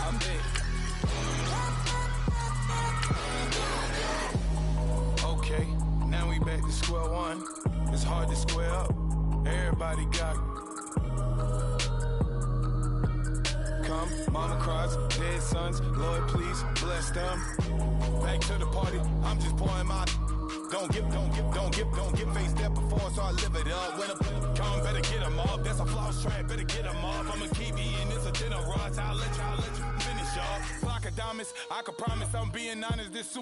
I'm it. Okay, now we back to square one. It's hard to square up. Everybody got come, mama cries, dead sons. Lord, please bless them. Back to the party. I'm just pouring my. Don't get face step before, so I live it up. When I come, better get them up. That's a floss track, better get them up. I'ma keep eating this a dinner rush. I'll let you finish up. Flock of diamonds, I can promise I'm being honest. This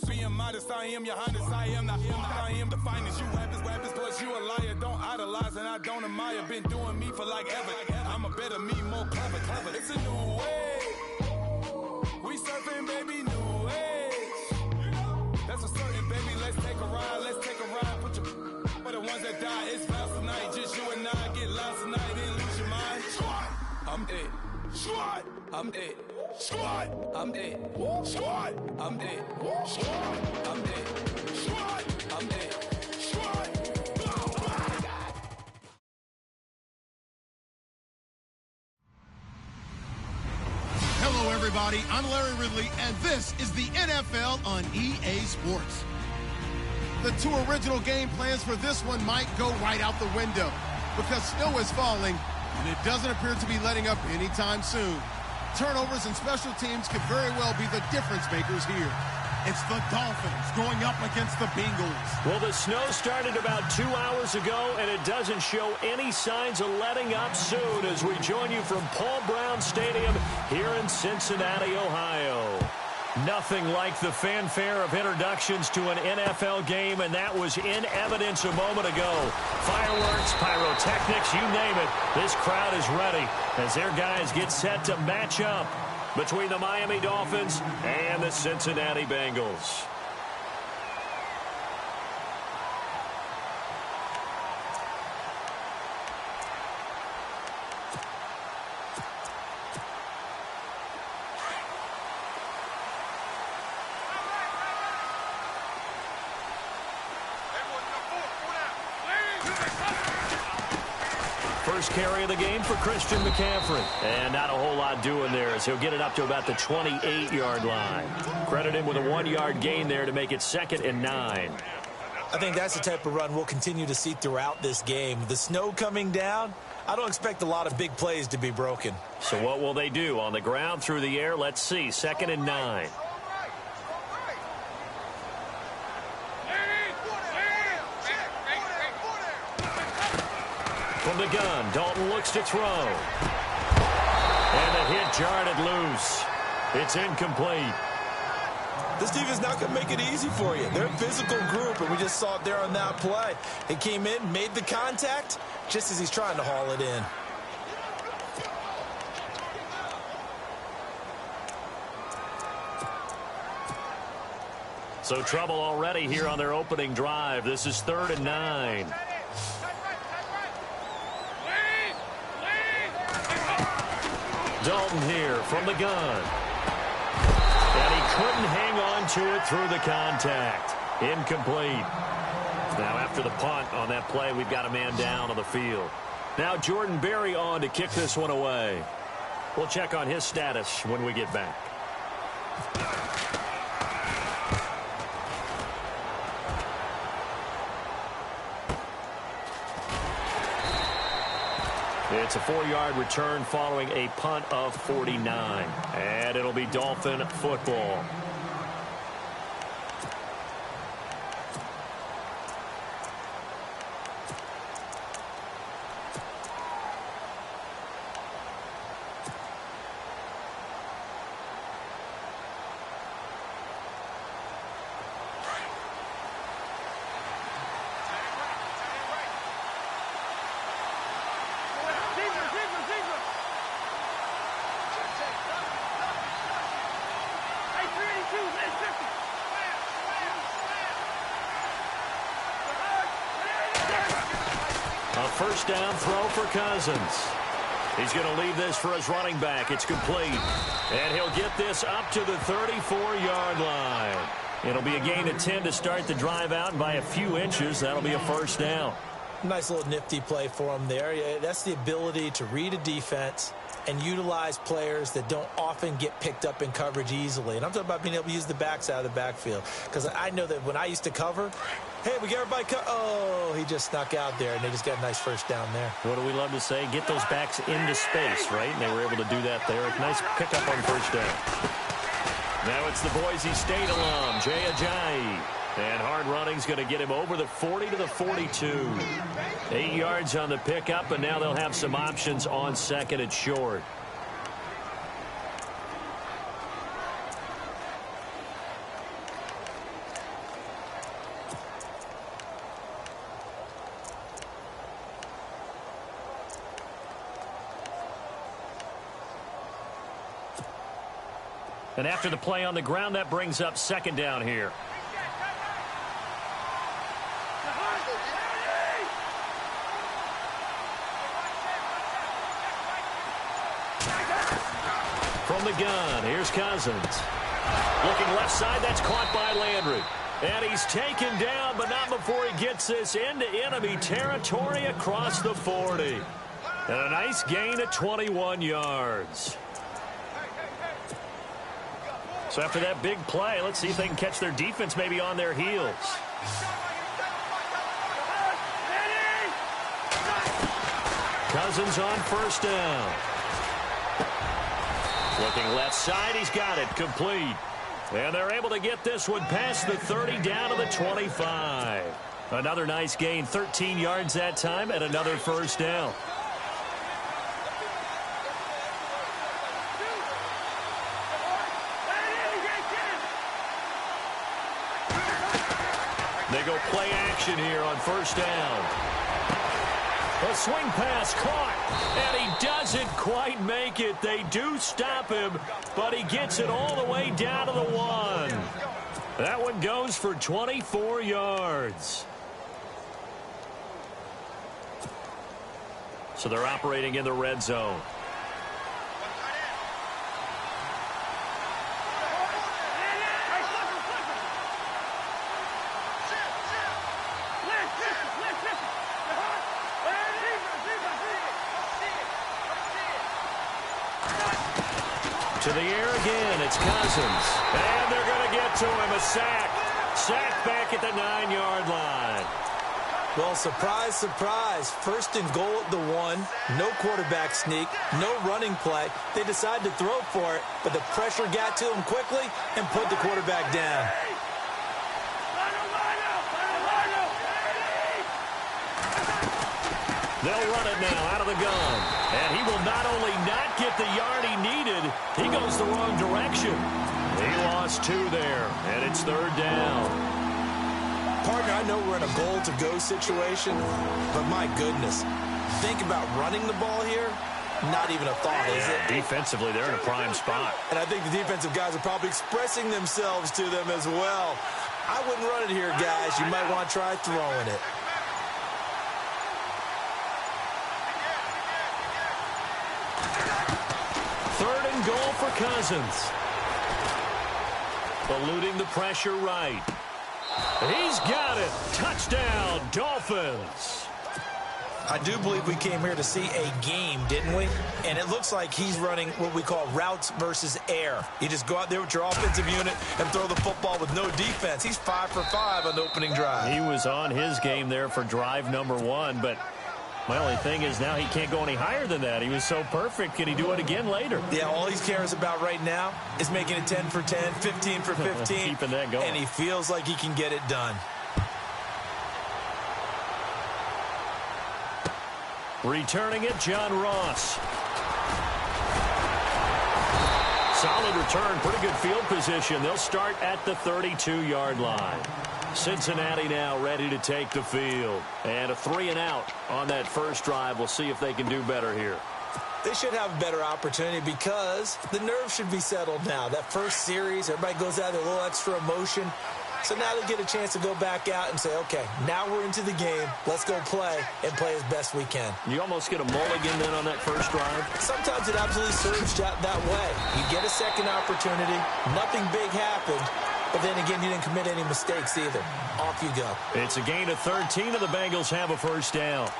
being modest. I am your highness, I am not him. I am the finest. You rappers, plus you a liar. Don't idolize and I don't admire. Been doing me for like ever. I'm a better me, more clever. It's a new way. We surfing, baby, new age. That's a certain, baby. Let's take a ride. Put your for the ones that die. It's vows tonight. Just you and I get lost tonight. Then lose your mind. I'm it. I'm it. I'm it. I'm it. I'm it. I'm it. Hello, everybody. I'm Larry Ridley, and this is the NFL on EA Sports. The two original game plans for this one might go right out the window because snow is falling, and it doesn't appear to be letting up anytime soon. Turnovers and special teams could very well be the difference makers here. It's the Dolphins going up against the Bengals. Well, the snow started about 2 hours ago, and it doesn't show any signs of letting up soon as we join you from Paul Brown Stadium here in Cincinnati, Ohio. Nothing like the fanfare of introductions to an NFL game, and that was in evidence a moment ago. Fireworks, pyrotechnics, you name it. This crowd is ready as their guys get set to match up between the Miami Dolphins and the Cincinnati Bengals. First carry of the game for Christian McCaffrey. And not a whole lot doing there as he'll get it up to about the 28-yard line. Credit him with a 1-yard gain there to make it 2nd and 9. I think that's the type of run we'll continue to see throughout this game. The snow coming down, I don't expect a lot of big plays to be broken. So what will they do? On the ground, through the air? Let's see. 2nd and 9. From the gun, Dalton looks to throw. And the hit jarred it loose. It's incomplete. This defense not going to make it easy for you. They're a physical group, and we just saw it there on that play. He came in, made the contact, just as he's trying to haul it in. So trouble already here on their opening drive. This is 3rd and 9. Dalton here from the gun. And he couldn't hang on to it through the contact. Incomplete. Now after the punt on that play, we've got a man down on the field. Now Jordan Berry on to kick this one away. We'll check on his status when we get back. It's a 4-yard return following a punt of 49. And it'll be Dolphin football. A first down throw for Cousins. He's going to leave this for his running back. It's complete. And he'll get this up to the 34-yard line. It'll be a gain of 10 to start the drive out, and by a few inches, that'll be a first down. Nice little nifty play for him there. That's the ability to read a defense and utilize players that don't often get picked up in coverage easily. And I'm talking about being able to use the backs out of the backfield. Because I know that when I used to cover, hey, we get everybody oh, he just snuck out there, and they just got a nice first down there. What do we love to say? Get those backs into space, right? And they were able to do that there. A nice pickup on first down. Now it's the Boise State alum, Jay Ajayi. And hard running's going to get him over the 40 to the 42. 8 yards on the pickup, and now they'll have some options on second and short. And after the play on the ground, that brings up second down here. From the gun, here's Cousins. Looking left side, that's caught by Landry. And he's taken down, but not before he gets this into enemy territory across the 40. And a nice gain at 21 yards. So after that big play, let's see if they can catch their defense maybe on their heels. Cousins on first down. Looking left side, he's got it, complete. And they're able to get this one past the 30 down to the 25. Another nice gain, 13 yards that time, and another first down. They go play action here on first down. A swing pass caught, and he doesn't quite make it. They do stop him, but he gets it all the way down to the 1. That one goes for 24 yards. So they're operating in the red zone. To the air again, it's Cousins. And they're going to get to him, a sack. Sack back at the 9-yard line. Well, surprise, surprise. First and goal at the 1. No quarterback sneak, no running play. They decided to throw for it, but the pressure got to him quickly and put the quarterback down. They'll run it now out of the gun. And he will not only not get the yard he needed, he goes the wrong direction. He lost 2 there, and it's third down. Partner, I know we're in a goal-to-go situation, but my goodness, think about running the ball here. Not even a thought, is it? Defensively, they're in a prime spot. And I think the defensive guys are probably expressing themselves to them as well. I wouldn't run it here, guys. You might want to try throwing it. Third and goal for Cousins. Eluding the pressure right. He's got it. Touchdown, Dolphins. I do believe we came here to see a game, didn't we? And it looks like he's running what we call routes versus air. You just go out there with your offensive unit and throw the football with no defense. He's 5 for 5 on the opening drive. He was on his game there for drive number 1, but my only thing is now he can't go any higher than that. He was so perfect. Can he do it again later? Yeah, all he cares about right now is making it 10 for 10, 15 for 15. Keeping that going. And he feels like he can get it done. Returning it, John Ross. Solid return, pretty good field position. They'll start at the 32-yard line. Cincinnati now ready to take the field. And a 3-and-out on that first drive. We'll see if they can do better here. They should have a better opportunity because the nerves should be settled now. That first series, everybody goes out with a little extra emotion. So now they get a chance to go back out and say, okay, now we're into the game. Let's go play and play as best we can. You almost get a mulligan then on that first drive? Sometimes it absolutely serves that way. You get a second opportunity. Nothing big happened. But then again, you didn't commit any mistakes either. Off you go. It's a gain of 13, and the Bengals have a first down.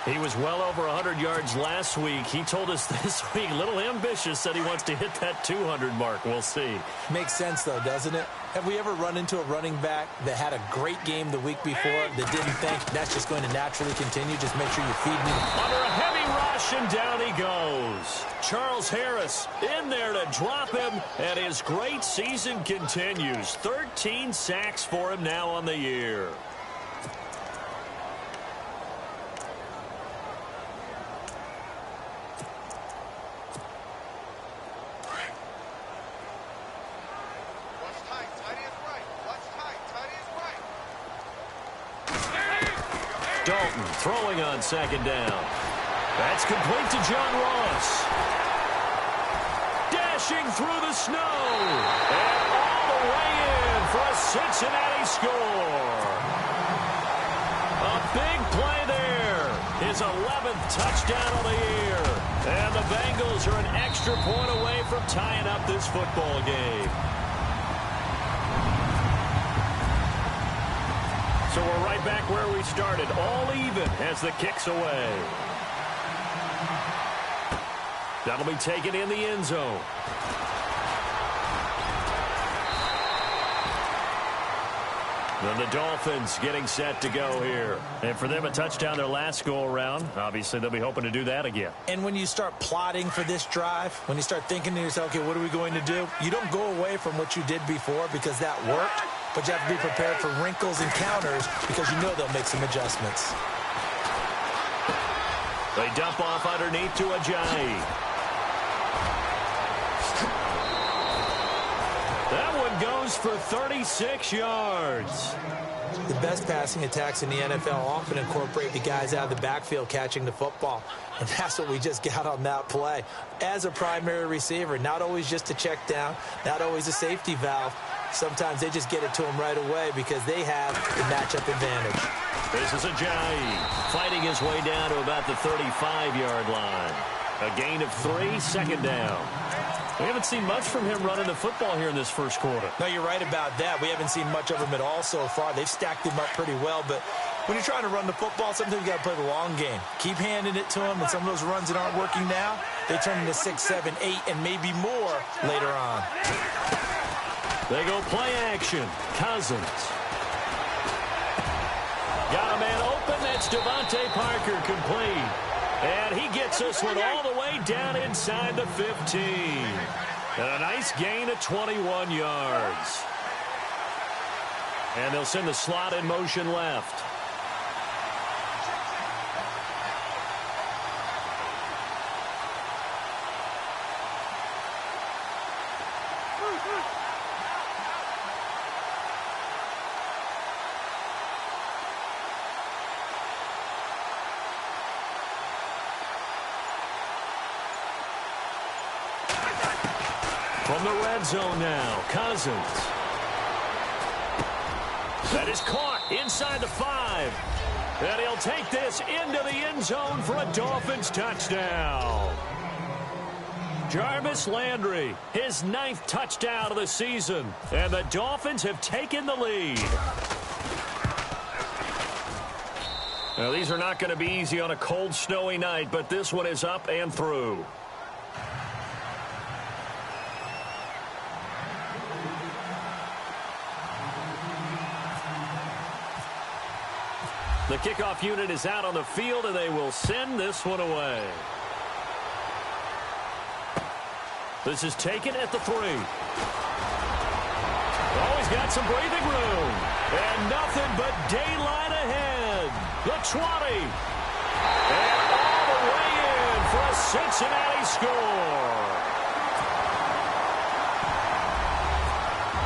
He was well over 100 yards last week. He told us this week, a little ambitious, said he wants to hit that 200 mark. We'll see. Makes sense, though, doesn't it? Have we ever run into a running back that had a great game the week before that didn't think that's just going to naturally continue? Just make sure you feed me. Under a heavy rush, and down he goes. Charles Harris in there to drop him, and his great season continues. 13 sacks for him now on the year. Dalton throwing on second down. That's complete to John Ross. Dashing through the snow. And all the way in for a Cincinnati score. A big play there. His 11th touchdown of the year. And the Bengals are an extra point away from tying up this football game. So we're right back where we started, all even as the kick's away. That'll be taken in the end zone. Then the Dolphins getting set to go here. And for them, a touchdown their last go-around. Obviously, they'll be hoping to do that again. And when you start plotting for this drive, when you start thinking to yourself, okay, what are we going to do? You don't go away from what you did before because that worked. But you have to be prepared for wrinkles and counters because you know they'll make some adjustments. They dump off underneath to Ajayi. That one goes for 36 yards. The best passing attacks in the NFL often incorporate the guys out of the backfield catching the football. And that's what we just got on that play. As a primary receiver, not always just a check down, not always a safety valve. Sometimes they just get it to him right away because they have the matchup advantage. This is Ajayi fighting his way down to about the 35-yard line. A gain of 3, second down. We haven't seen much from him running the football here in this first quarter. No, you're right about that. We haven't seen much of him at all so far. They've stacked him up pretty well, but when you're trying to run the football, sometimes you got to play the long game. Keep handing it to him, and some of those runs that aren't working now, they turn into 6, 7, 8, and maybe more later on. They go play action. Cousins. Got a man open. That's Devontae Parker complete. And he gets this one all the way down inside the 15. And a nice gain of 21 yards. And they'll send the slot in motion left. From the red zone now, Cousins. That is caught inside the 5. And he'll take this into the end zone for a Dolphins touchdown. Jarvis Landry, his 9th touchdown of the season. And the Dolphins have taken the lead. Now, these are not going to be easy on a cold, snowy night, but this one is up and through. The kickoff unit is out on the field, and they will send this one away. This is taken at the 3. Always got some breathing room. And nothing but daylight ahead. The 20. And all the way in for a Cincinnati score.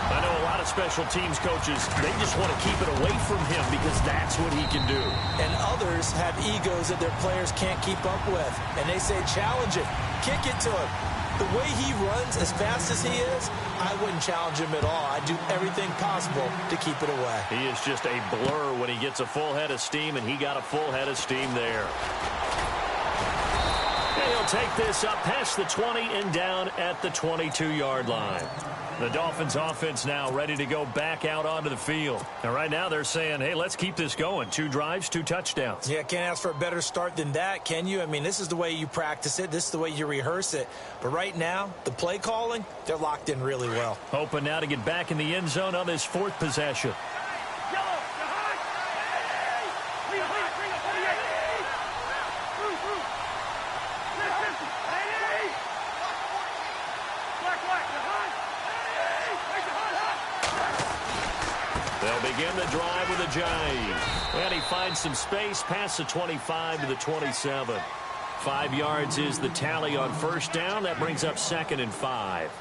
I know a lot of special teams coaches, they just want to keep it away from him because that's what he can do. And others have egos that their players can't keep up with. And they say, challenge him. Kick it to him. The way he runs as fast as he is, I wouldn't challenge him at all. I'd do everything possible to keep it away. He is just a blur when he gets a full head of steam, and he got a full head of steam there. And he'll take this up past the 20 and down at the 22-yard line. The Dolphins offense now ready to go back out onto the field. And right now they're saying, hey, let's keep this going. 2 drives, 2 touchdowns. Yeah, can't ask for a better start than that, can you? I mean, this is the way you practice it. This is the way you rehearse it. But right now, the play calling, they're locked in really well. Hoping now to get back in the end zone on this 4th possession. They'll begin the drive with a jive. And he finds some space past the 25 to the 27. 5 yards is the tally on first down. That brings up 2nd and 5.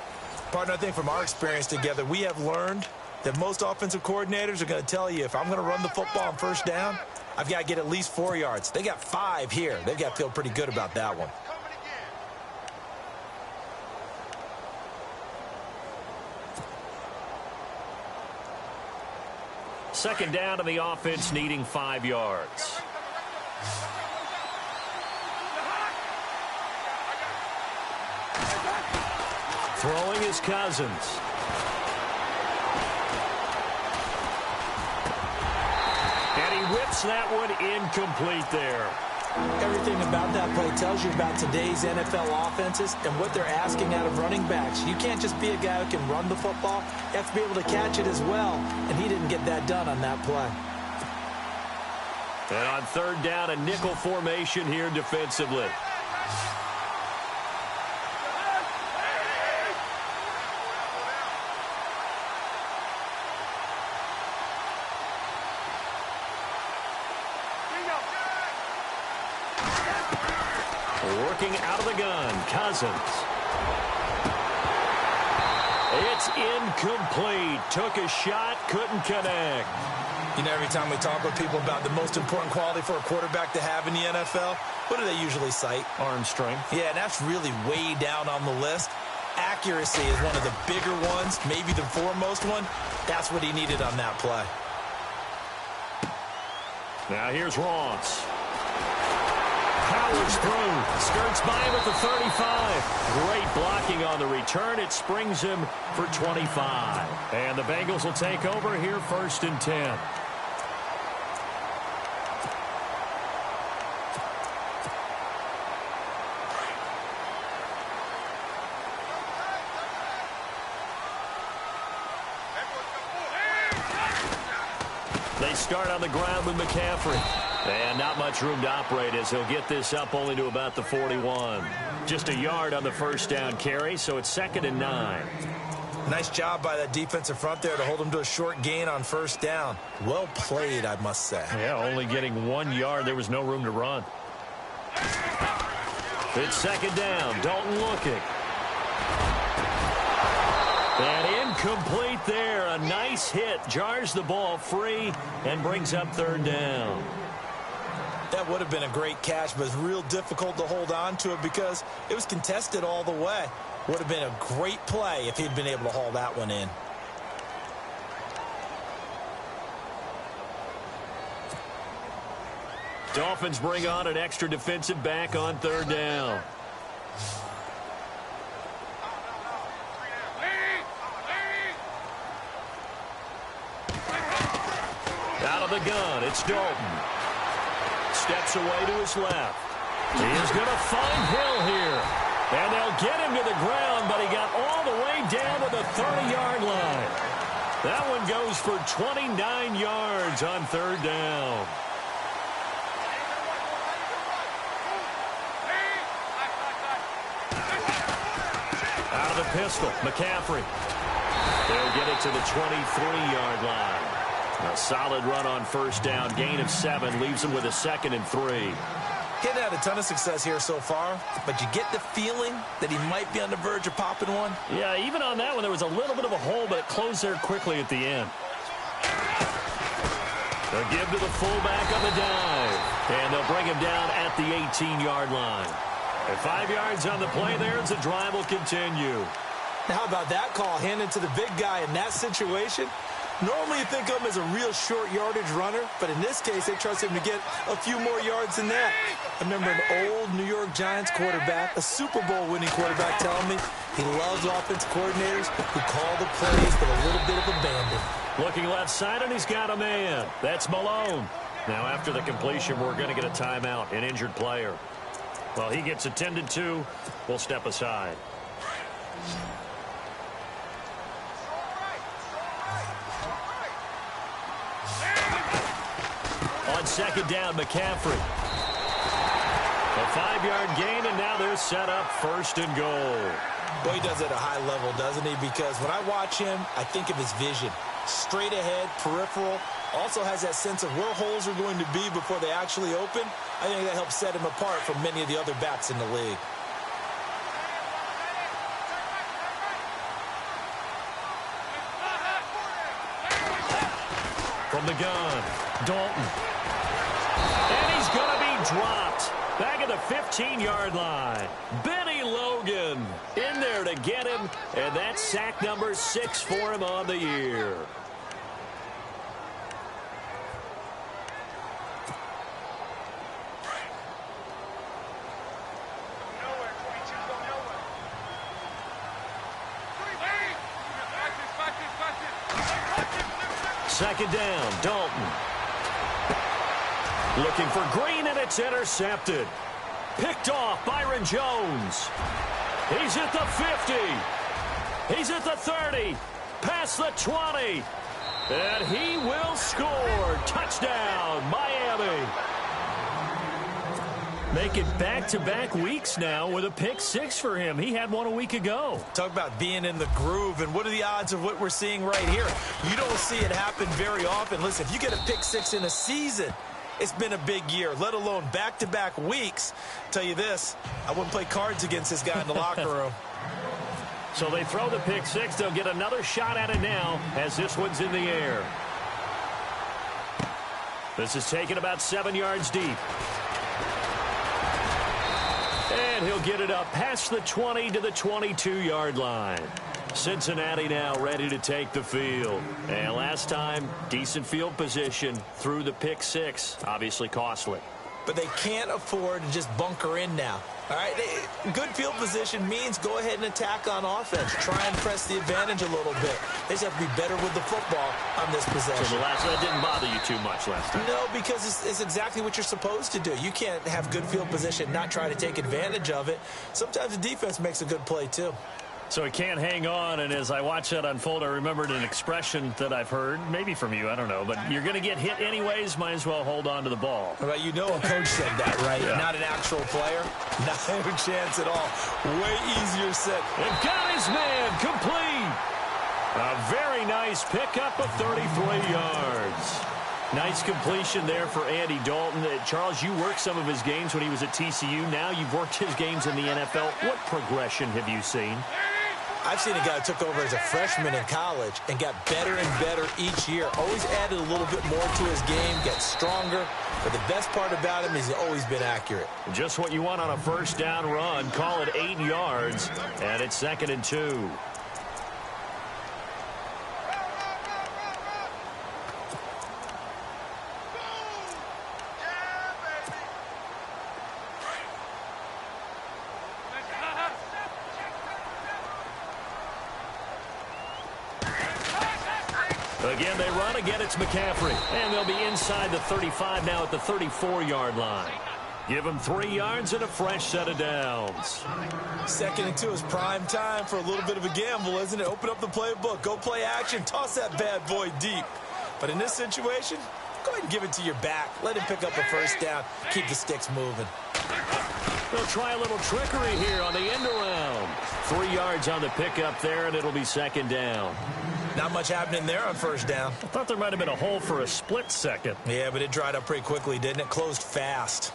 Partner, I think from our experience together, we have learned that most offensive coordinators are going to tell you, if I'm going to run the football on first down, I've got to get at least 4 yards. They got 5 here. They've got to feel pretty good about that one. Second down to the offense, needing 5 yards. Throwing is Cousins. And he whips that one incomplete there. Everything about that play tells you about today's NFL offenses and what they're asking out of running backs. You can't just be a guy who can run the football. You have to be able to catch it as well, and he didn't get that done on that play. And on third down, a nickel formation here defensively. Working out of the gun, Cousins. It's incomplete. Took a shot, couldn't connect. You know, every time we talk with people about the most important quality for a quarterback to have in the NFL, what do they usually cite? Arm strength. Yeah, and that's really way down on the list. Accuracy is one of the bigger ones, maybe the foremost one. That's what he needed on that play. Now here's Ross. Powers through, skirts by him at the 35. Great blocking on the return. It springs him for 25. And the Bengals will take over here, 1st and 10. They start on the ground with McCaffrey. And not much room to operate as he'll get this up only to about the 41. Just a yard on the first down carry, so it's 2nd and 9. Nice job by that defensive front there to hold him to a short gain on first down. Well played, I must say. Yeah, only getting 1 yard. There was no room to run. It's 2nd down. Dalton looking. And incomplete there. A nice hit. Jars the ball free and brings up 3rd down. That would have been a great catch, but it's real difficult to hold on to it because it was contested all the way. Would have been a great play if he'd been able to haul that one in. Dolphins bring on an extra defensive back on 3rd down. Out of the gun, it's Dalton. Steps away to his left. He is going to find Hill here. And they'll get him to the ground, but he got all the way down to the 30-yard line. That one goes for 29 yards on 3rd down. Out of the pistol, McCaffrey. They'll get it to the 23-yard line. A solid run on first down. Gain of 7 leaves him with a 2nd and 3. He's had a ton of success here so far, but you get the feeling that he might be on the verge of popping one. Yeah, even on that one, there was a little bit of a hole, but it closed there quickly at the end. They'll give to the fullback on the dive, and they'll bring him down at the 18-yard line. And 5 yards on the play there as the drive will continue. How about that call? Handed to the big guy in that situation. Normally you think of him as a real short yardage runner, but in this case they trust him to get a few more yards than that. I remember an old New York Giants quarterback, a Super Bowl winning quarterback, telling me he loves offensive coordinators who call the plays with a little bit of abandon. Looking left side, and he's got a man. That's Malone. Now after the completion, we're going to get a timeout, an injured player. Well, he gets attended to. We'll step aside. On second down, McCaffrey. A 5-yard gain, and now they're set up first and goal. Well, he does it at a high level, doesn't he? Because when I watch him, I think of his vision. Straight ahead, peripheral. Also has that sense of where holes are going to be before they actually open. I think that helps set him apart from many of the other backs in the league. From the gun, Dalton. And he's going to be dropped. Back at the 15-yard line. Benny Logan in there to get him. And that's sack number 6 for him on the year. Second down, Dalton. Looking for Green, and it's intercepted. Picked off, Byron Jones. He's at the 50. He's at the 30. Past the 20. And he will score. Touchdown, Miami. Make it back-to-back weeks now with a pick 6 for him. He had one a week ago. Talk about being in the groove, and what are the odds of what we're seeing right here? You don't see it happen very often. Listen, if you get a pick 6 in a season, it's been a big year, let alone back-to-back weeks. Tell you this, I wouldn't play cards against this guy in the locker room. So they throw the pick 6. They'll get another shot at it now as this one's in the air. This is taken about 7 yards deep. And he'll get it up past the 20 to the 22-yard line. Cincinnati now ready to take the field. And last time, decent field position through the pick 6. Obviously costly. But they can't afford to just bunker in now. All right, good field position means go ahead and attack on offense. Try and press the advantage a little bit. They just have to be better with the football on this possession. So that didn't bother you too much last time? No, because it's exactly what you're supposed to do. You can't have good field position, not try to take advantage of it. Sometimes the defense makes a good play, too. So he can't hang on, and as I watch that unfold, I remembered an expression that I've heard, maybe from you, I don't know, but you're going to get hit anyways, might as well hold on to the ball. Well, you know a coach said that, right? Yeah. Not an actual player. Not a chance at all. Way easier said. And got his man complete. A very nice pickup of 33 yards. Nice completion there for Andy Dalton. Charles, you worked some of his games when he was at TCU. Now you've worked his games in the NFL. What progression have you seen? I've seen a guy who took over as a freshman in college and got better and better each year. Always added a little bit more to his game, gets stronger. But the best part about him is he's always been accurate. Just what you want on a first down run. Call it 8 yards, and it's 2nd and 2. Again, they run. Again, it's McCaffrey. And they'll be inside the 35 now at the 34-yard line. Give them 3 yards and a fresh set of downs. 2nd and 2 is prime time for a little bit of a gamble, isn't it? Open up the playbook. Go play action. Toss that bad boy deep. But in this situation, go ahead and give it to your back. Let him pick up a first down. Keep the sticks moving. They'll try a little trickery here on the end around. 3 yards on the pickup there, and it'll be 2nd down. Not much happening there on first down. I thought there might have been a hole for a split second. Yeah, but it dried up pretty quickly, didn't it? Closed fast.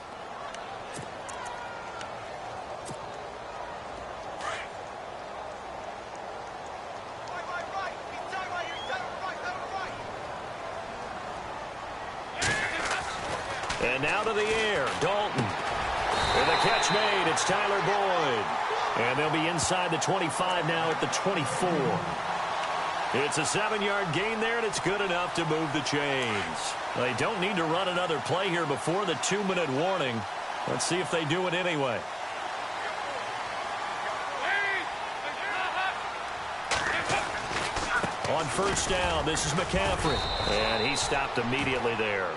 And now to the air, Dalton. And the catch made, it's Tyler Boyd. And they'll be inside the 25 now at the 24. It's a 7-yard gain there, and it's good enough to move the chains. They don't need to run another play here before the 2-minute warning. Let's see if they do it anyway. On first down, this is McCaffrey. And he stopped immediately there.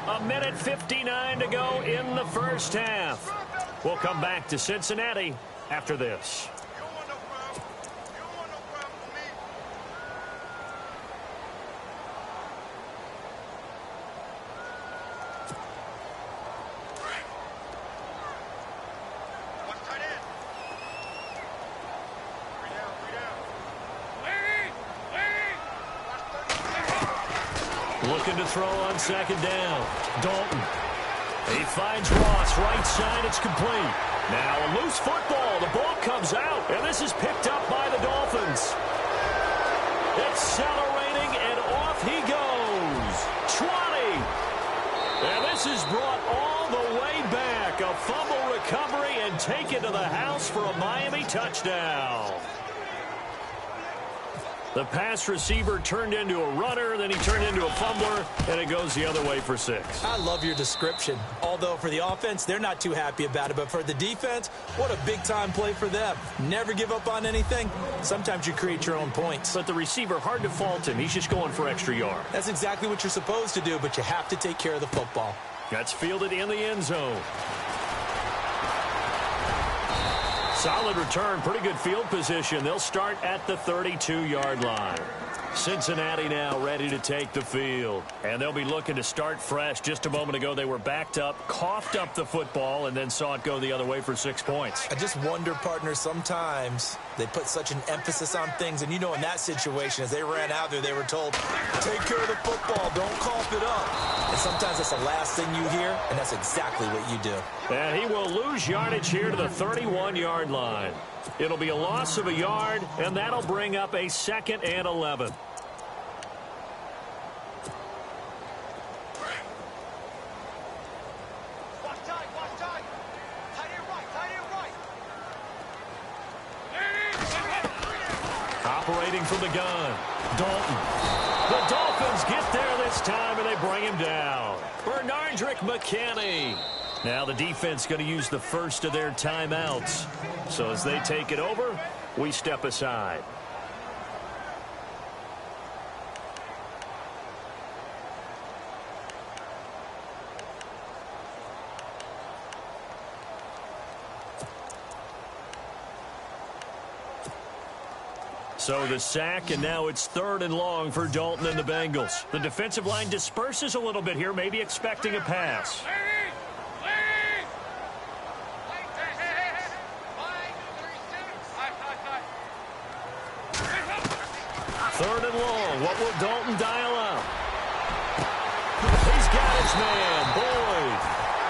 1:59 to go in the first half. We'll come back to Cincinnati after this. Looking to throw on second down. Dalton. He finds Ross. Right side, it's complete. Now a loose football. The ball comes out, and this is picked up by the Dolphins. Accelerating, and off he goes. 20. And this is brought all the way back. A fumble recovery and taken to the house for a Miami touchdown. The pass receiver turned into a runner, then he turned into a fumbler, and it goes the other way for 6. I love your description. Although for the offense, they're not too happy about it. But for the defense, what a big-time play for them. Never give up on anything. Sometimes you create your own points. But the receiver, hard to fault him. He's just going for extra yard. That's exactly what you're supposed to do, but you have to take care of the football. That's fielded in the end zone. Solid return, pretty good field position. They'll start at the 32-yard line. Cincinnati now ready to take the field. And they'll be looking to start fresh. Just a moment ago, they were backed up, coughed up the football, and then saw it go the other way for 6 points. I just wonder, partner, sometimes they put such an emphasis on things. And, you know, in that situation, as they ran out there, they were told, take care of the football, don't cough it up. And sometimes that's the last thing you hear, and that's exactly what you do. And he will lose yardage here to the 31-yard line. It'll be a loss of a yard, and that'll bring up a 2nd and 11. Operating from the gun, Dalton. The Dolphins get there this time, and they bring him down. Bernardrick McKinney. Now the defense going to use the first of their timeouts. So as they take it over, we step aside. So the sack, and now it's 3rd and long for Dalton and the Bengals. The defensive line disperses a little bit here, maybe expecting a pass. 3rd and long. What will Dalton dial up? He's got his man, Boyd.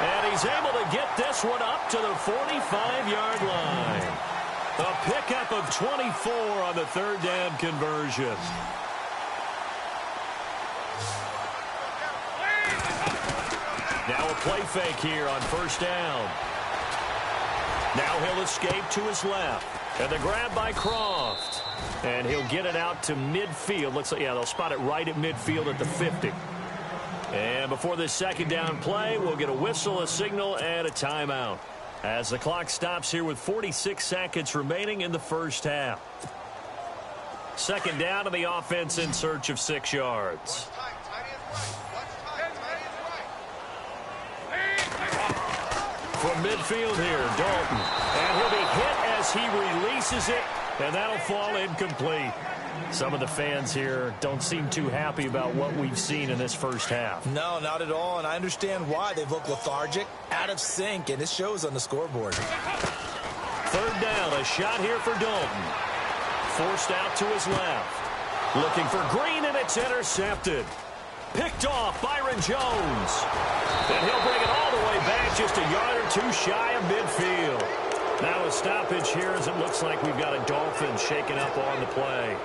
And he's able to get this one up to the 45-yard line. A pickup of 24 on the 3rd down conversion. Now a play fake here on 1st down. Now he'll escape to his left. And the grab by Croft. And he'll get it out to midfield. Looks like, yeah, they'll spot it right at midfield at the 50. And before this 2nd down play, we'll get a whistle, a signal, and a timeout. As the clock stops here with 46 seconds remaining in the first half. 2nd down to the offense in search of 6 yards. From midfield here, Dalton. And he'll be hit as he releases it, and that'll fall incomplete. Some of the fans here don't seem too happy about what we've seen in this first half. No, not at all, and I understand why. They've looked lethargic, out of sync, and it shows on the scoreboard. 3rd down, a shot here for Dalton. Forced out to his left. Looking for Green, and it's intercepted. Picked off Byron Jones. And he'll bring it all the way back, just a yard or 2 shy of midfield. Now a stoppage here as it looks like we've got a Dolphin shaken up on the play.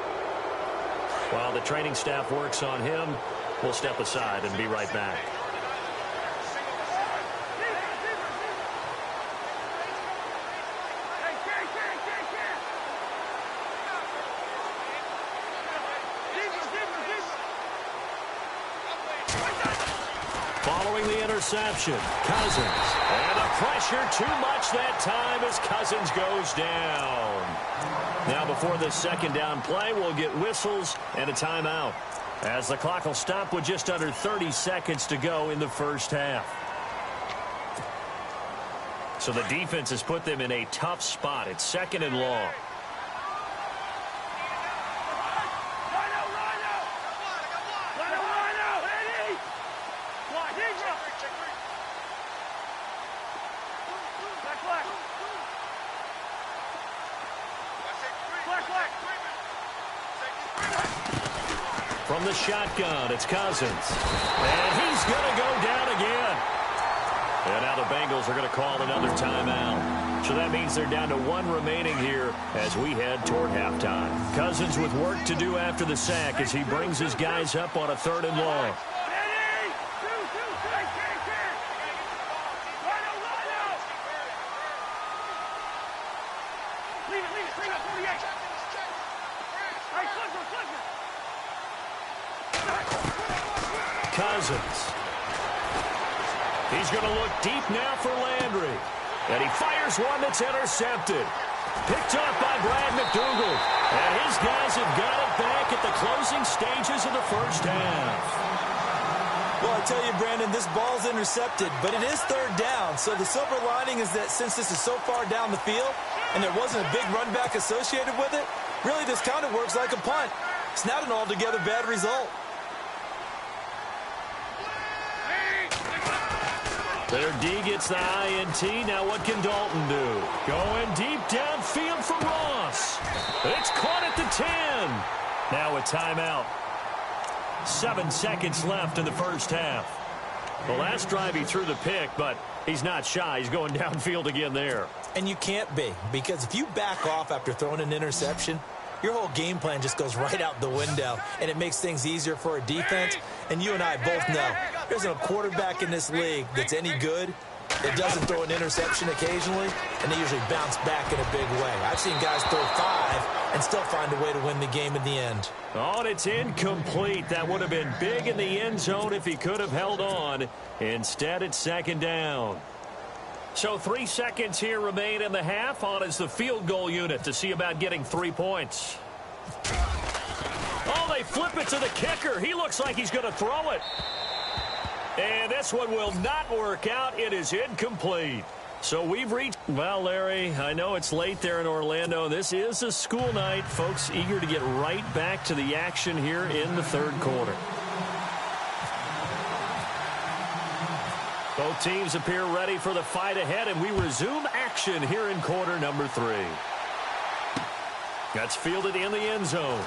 While the training staff works on him, we'll step aside and be right back. Following the interception, Cousins. And the pressure too much that time as Cousins goes down. Now before this second down play, we'll get whistles and a timeout, as the clock will stop with just under 30 seconds to go in the first half. So the defense has put them in a tough spot. It's second and long. From the shotgun, it's Cousins. And he's going to go down again. And now the Bengals are going to call another timeout. So that means they're down to one remaining here as we head toward halftime. Cousins with work to do after the sack as he brings his guys up on a third and long. Cousins. He's going to look deep now for Landry. And he fires one that's intercepted. Picked up by Brad McDougal. And his guys have got it back at the closing stages of the first half. Well, I tell you, Brandon, this ball's intercepted, but it is third down. So the silver lining is that since this is so far down the field and there wasn't a big run back associated with it, really this kind of works like a punt. It's not an altogether bad result. Their D gets the INT. Now what can Dalton do? Going deep downfield for Ross. It's caught at the 10. Now a timeout. 7 seconds left in the first half. The last drive he threw the pick, but he's not shy. He's going downfield again there. And you can't be, because if you back off after throwing an interception, your whole game plan just goes right out the window, and it makes things easier for a defense. And you and I both know there's no quarterback in this league that's any good that doesn't throw an interception occasionally, and they usually bounce back in a big way. I've seen guys throw 5 and still find a way to win the game in the end. Oh, and it's incomplete. That would have been big in the end zone if he could have held on. Instead, it's second down. So 3 seconds here remain in the half. On is the field goal unit to see about getting 3 points. Oh, they flip it to the kicker. He looks like he's going to throw it. And this one will not work out. It is incomplete. So we've reached... Well, Larry, I know it's late there in Orlando. This is a school night. Folks eager to get right back to the action here in the third quarter. Both teams appear ready for the fight ahead, and we resume action here in quarter number 3. That's fielded in the end zone.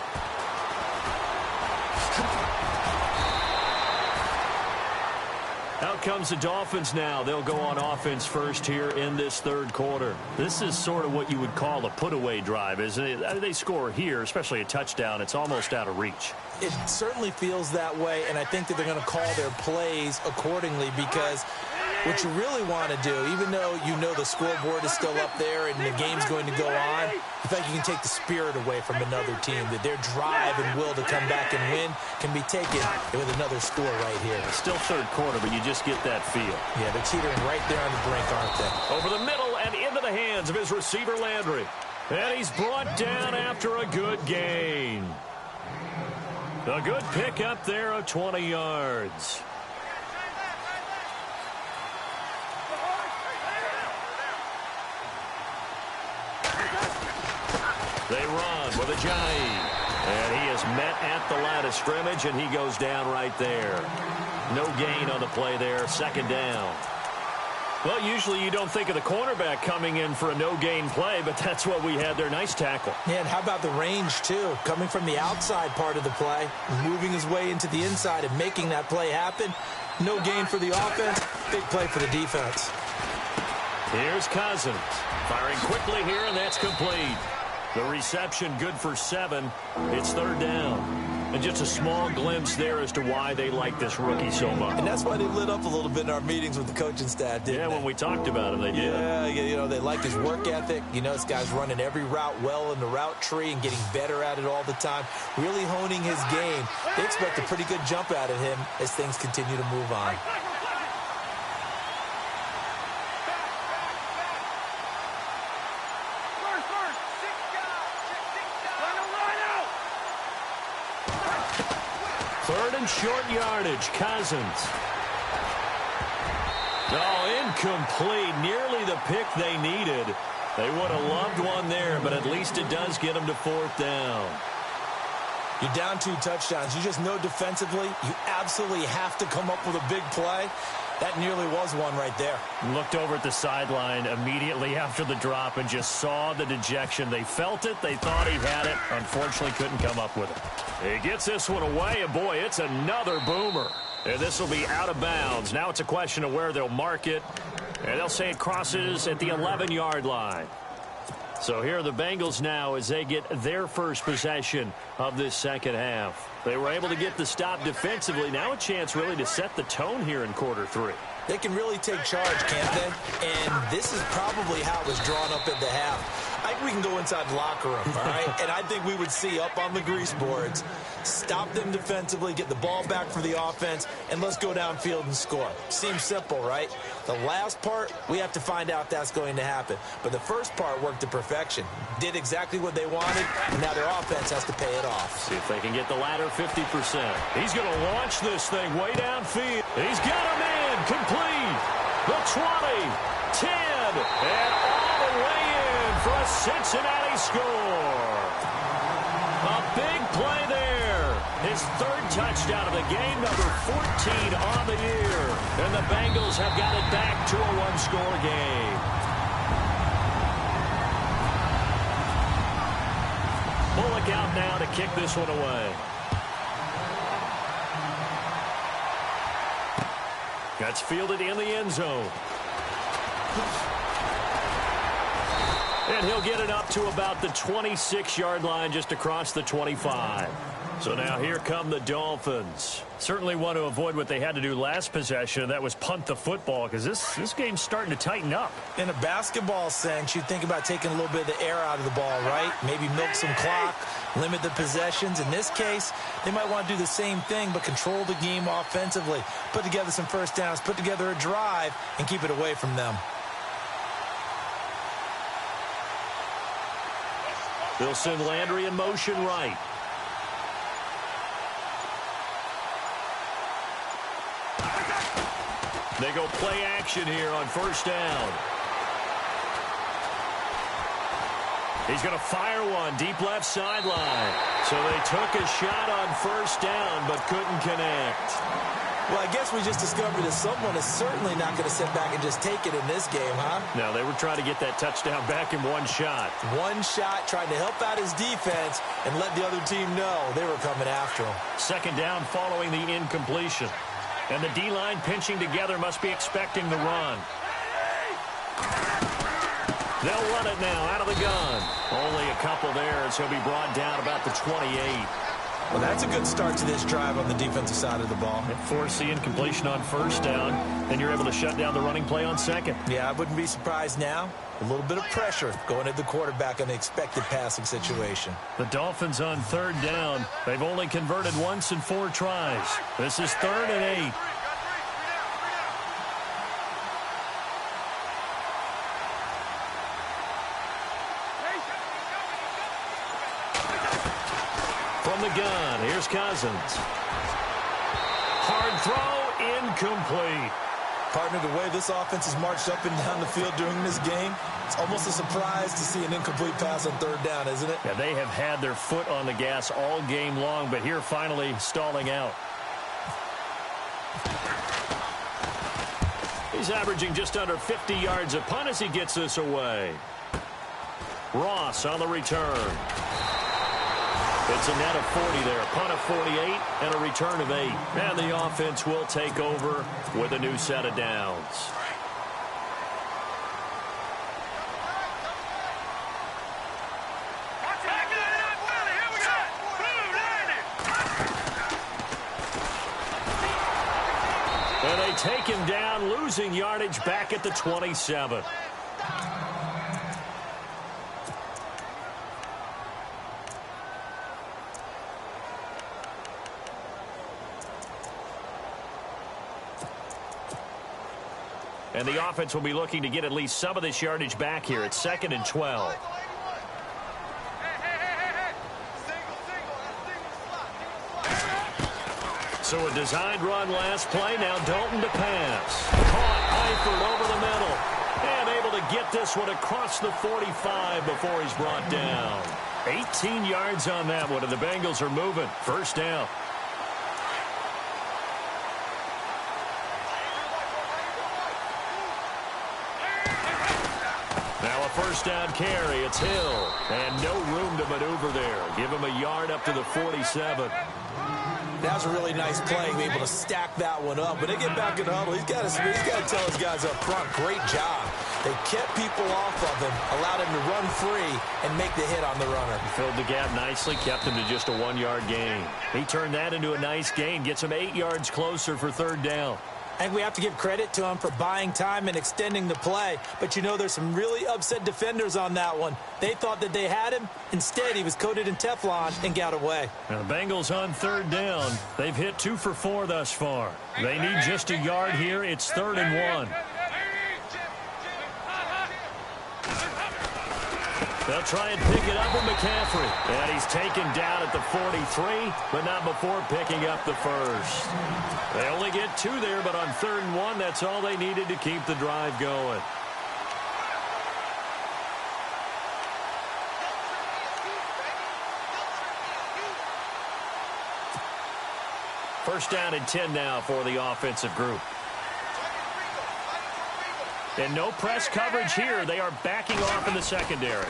Out comes the Dolphins now. They'll go on offense first here in this third quarter. This is sort of what you would call a put-away drive, isn't it? They score here, especially a touchdown. It's almost out of reach. It certainly feels that way, and I think that they're going to call their plays accordingly, because what you really want to do, even though you know the scoreboard is still up there and the game's going to go on, you think you can take the spirit away from another team, that their drive and will to come back and win can be taken with another score right here. Still third quarter, but you just get that feel. Yeah, they're teetering right there on the brink, aren't they? Over the middle and into the hands of his receiver, Landry. And he's brought down after a good gain. A good pick up there of 20 yards. They run with Ajayi. And he is met at the line of scrimmage, and he goes down right there. No gain on the play there. Second down. Well, usually you don't think of the cornerback coming in for a no-gain play, but that's what we had there. Nice tackle. Yeah, and how about the range, too? Coming from the outside part of the play, moving his way into the inside and making that play happen. No gain for the offense, big play for the defense. Here's Cousins. Firing quickly here, and that's complete. The reception good for 7. It's third down. And just a small glimpse there as to why they like this rookie so much. And that's why they lit up a little bit in our meetings with the coaching staff, didn't they? Yeah, when we talked about him, they did. Yeah, you know, they like his work ethic. You know, this guy's running every route well in the route tree and getting better at it all the time, really honing his game. They expect a pretty good jump out of him as things continue to move on. Third and short yardage. Cousins. Oh, incomplete. Nearly the pick they needed. They would have loved one there, but at least it does get them to fourth down. You're down 2 touchdowns. You just know defensively you absolutely have to come up with a big play. That nearly was one right there. Looked over at the sideline immediately after the drop and just saw the dejection. They felt it. They thought he had it. Unfortunately, couldn't come up with it. He gets this one away, and boy, it's another boomer. And this will be out of bounds. Now it's a question of where they'll mark it. And they'll say it crosses at the 11-yard line. So here are the Bengals now as they get their first possession of this second half. They were able to get the stop defensively. Now a chance really to set the tone here in quarter 3. They can really take charge, can't they? And this is probably how it was drawn up at the half. I think we can go inside the locker room, all right? And I think we would see up on the grease boards, stop them defensively, get the ball back for the offense, and let's go downfield and score. Seems simple, right? The last part, we have to find out if that's going to happen. But the first part worked to perfection. Did exactly what they wanted, and now their offense has to pay it off. See if they can get the latter 50%. He's going to launch this thing way downfield. He's got a man complete. The 20, 10, and all the way in for a Cincinnati score. A big play there. His third touchdown of the game, number 14 on the year. And the Bengals have got it back to a one-score game. Bullock out now to kick this one away. That's fielded in the end zone. And he'll get it up to about the 26-yard line, just across the 25. So now here come the Dolphins. Certainly want to avoid what they had to do last possession. That was punt the football, because this game's starting to tighten up. In a basketball sense, you think about taking a little bit of the air out of the ball, right? Maybe milk some clock, limit the possessions. In this case, they might want to do the same thing, but control the game offensively. Put together some first downs, put together a drive, and keep it away from them. They'll send Landry in motion right. They go play action here on first down. He's going to fire one deep left sideline. So they took a shot on first down but couldn't connect. Well, I guess we just discovered that someone is certainly not going to sit back and just take it in this game, huh? No, they were trying to get that touchdown back in one shot. One shot, trying to help out his defense and let the other team know they were coming after him. Second down following the incompletion. And the D-line pinching together, must be expecting the run. They'll run it now out of the gun. Only a couple there as he'll be brought down about the 28. Well, that's a good start to this drive on the defensive side of the ball. And force the incompletion on first down, then you're able to shut down the running play on second. Yeah, I wouldn't be surprised now. A little bit of pressure going at the quarterback on the expected passing situation. The Dolphins on third down. They've only converted once in 4 tries. This is 3rd and 8. From the gun, here's Cousins. Hard throw, incomplete. Partner, the way this offense has marched up and down the field during this game, it's almost a surprise to see an incomplete pass on third down, isn't it? Yeah, they have had their foot on the gas all game long, but here finally stalling out. He's averaging just under 50 yards a punt as he gets this away. Ross on the return. It's a net of 40 there, a punt of 48 and a return of 8. And the offense will take over with a new set of downs. And they take him down, losing yardage back at the 27. And the offense will be looking to get at least some of this yardage back here. It's 2nd and 12. So a designed run last play. Now Dalton to pass. Caught Eifert over the middle. And able to get this one across the 45 before he's brought down. 18 yards on that one, and the Bengals are moving. First down. Now a first down carry. It's Hill. And no room to maneuver there. Give him a yard up to the 47. That was a really nice play, be able to stack that one up. When they get back in the huddle, he's got to tell his guys up front, great job. They kept people off of him, allowed him to run free, and make the hit on the runner. He filled the gap nicely, kept him to just a 1-yard gain. He turned that into a nice gain, gets him 8 yards closer for third down. I think we have to give credit to him for buying time and extending the play. But, you know, there's some really upset defenders on that one. They thought that they had him. Instead, he was coated in Teflon and got away. Now, the Bengals on third down. They've hit 2 for 4 thus far. They need just a yard here. It's 3rd and 1. They'll try and pick it up with McCaffrey. And he's taken down at the 43, but not before picking up the first. They only get 2 there, but on 3rd and 1, that's all they needed to keep the drive going. First down and 10 now for the offensive group. And no press coverage here. They are backing off in the secondary.